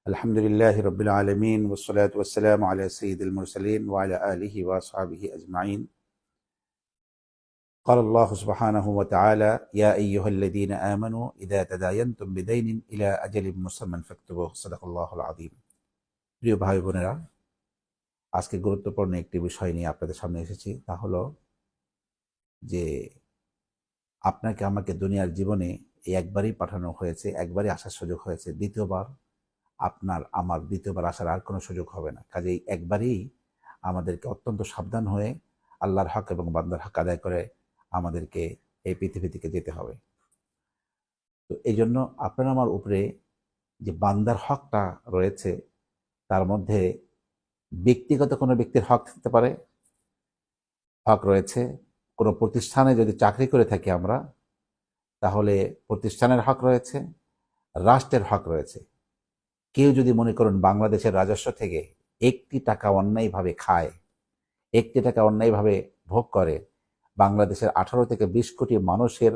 আলহামদুলিল্লাহি রাব্বিল আলামিন ওয়াসসালাতু ওয়াসসালামু আলা সাইয়্যিদিল মুরসালিন ওয়া আলা আলিহি ওয়া আসহাবিহি আজমাইন। قال الله سبحانه وتعالى: يا أيها الذين آمنوا إذا تداينتم بدين إلى أجل مسمى فاكتبوه صدق الله العظيم। প্রিয় ভাই বোনেরা, আজকে গুরুত্বপূর্ণ একটি বিষয় নিয়ে আপনাদের সামনে এসেছি। তা হলো যে আপনাকে আমাকে দুনিয়ার জীবনে এই একবারই পাঠানো হয়েছে, একবারই আসার সুযোগ হয়েছে। দ্বিতীয়বার আমার দ্বিতীয়বার আসার আর কোনো সুযোগ হবে না। কাজেই একবারেই আমাদেরকে অত্যন্ত সাবধান হয়ে আল্লাহর হক এবং বান্দার হক আদায় করে আমাদেরকে এই পৃথিবী থেকে যেতে হবে। তো এই জন্য আপনার আমার উপরে যে বান্দার হকটা রয়েছে, তার মধ্যে ব্যক্তিগত কোনো ব্যক্তির হক থাকতে পারে, হক রয়েছে। কোনো প্রতিষ্ঠানে যদি চাকরি করে থাকি আমরা, তাহলে প্রতিষ্ঠানের হক রয়েছে, রাষ্ট্রের হক রয়েছে। কেউ যদি মনে করুন বাংলাদেশের রাজস্ব থেকে একটি টাকা অন্যায়ভাবে খায়, একটি টাকা অন্যায়ভাবে ভোগ করে, বাংলাদেশের 18 থেকে 20 কোটি মানুষের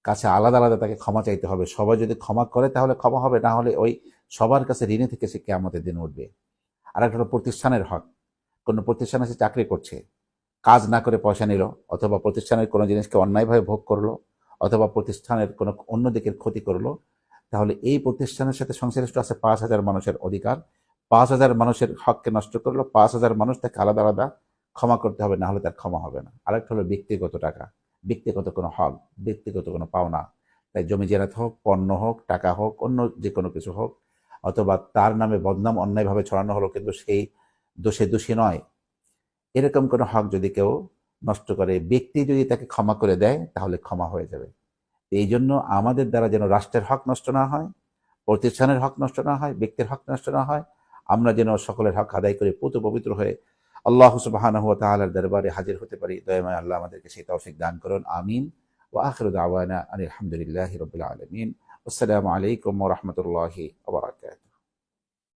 কাছে আলাদা আলাদা তাকে ক্ষমা চাইতে হবে। সবাই যদি ক্ষমা করে তাহলে ক্ষমা হবে, না হলে ওই সবার কাছে ঋণে থেকে সে কিয়ামতের দিন উঠবে। আর একটা হলো প্রতিষ্ঠানের হক। কোনো প্রতিষ্ঠানে সে চাকরি করছে, কাজ না করে পয়সা নিল, অথবা প্রতিষ্ঠানের কোনো জিনিসকে অন্যায়ভাবে ভোগ করলো, অথবা প্রতিষ্ঠানের কোনো অন্য দিকের ক্ষতি করলো, তাহলে এই প্রতিষ্ঠানের সাথে সংশ্লিষ্ট আছে 5,000 মানুষের অধিকার। 5,000 মানুষের হককে নষ্ট করলো, 5,000 মানুষ তাকে আলাদা আলাদা ক্ষমা করতে হবে, না হলে তার ক্ষমা হবে না। আরেকটা হলো ব্যক্তিগত টাকা, ব্যক্তিগত কোনো হক, ব্যক্তিগত কোনো পাওনা। তাই জমি জেরাত হোক, পণ্য হোক, টাকা হোক, অন্য যে কোনো কিছু হোক, অথবা তার নামে বদনাম অন্যায়ভাবে ছড়ানো হলো কিন্তু সেই দোষে দোষী নয়, এরকম কোনো হক যদি কেউ নষ্ট করে, ব্যক্তি যদি তাকে ক্ষমা করে দেয় তাহলে ক্ষমা হয়ে যাবে। এই জন্য আমাদের দ্বারা যেন রাষ্ট্রের হক নষ্ট না হয়, প্রতিষ্ঠানের হক নষ্ট না হয়, ব্যক্তির হক নষ্ট না হয়। আমরা যেন সকলের হক আদায় করে পুত পবিত্র হয়ে আল্লাহ সুবহানাহু ওয়া তাআলার দরবারে হাজির হতে পারি। দয়াময় আল্লাহ আমাদেরকে সেই তৌফিক দান করুন, আমিন। ওয়া আখিরু দাওয়ানা আলহামদুলিল্লাহি রাব্বিল আলামিন। আসসালামু আলাইকুম ওয়া রাহমাতুল্লাহি ওয়া বারাকাতুহু।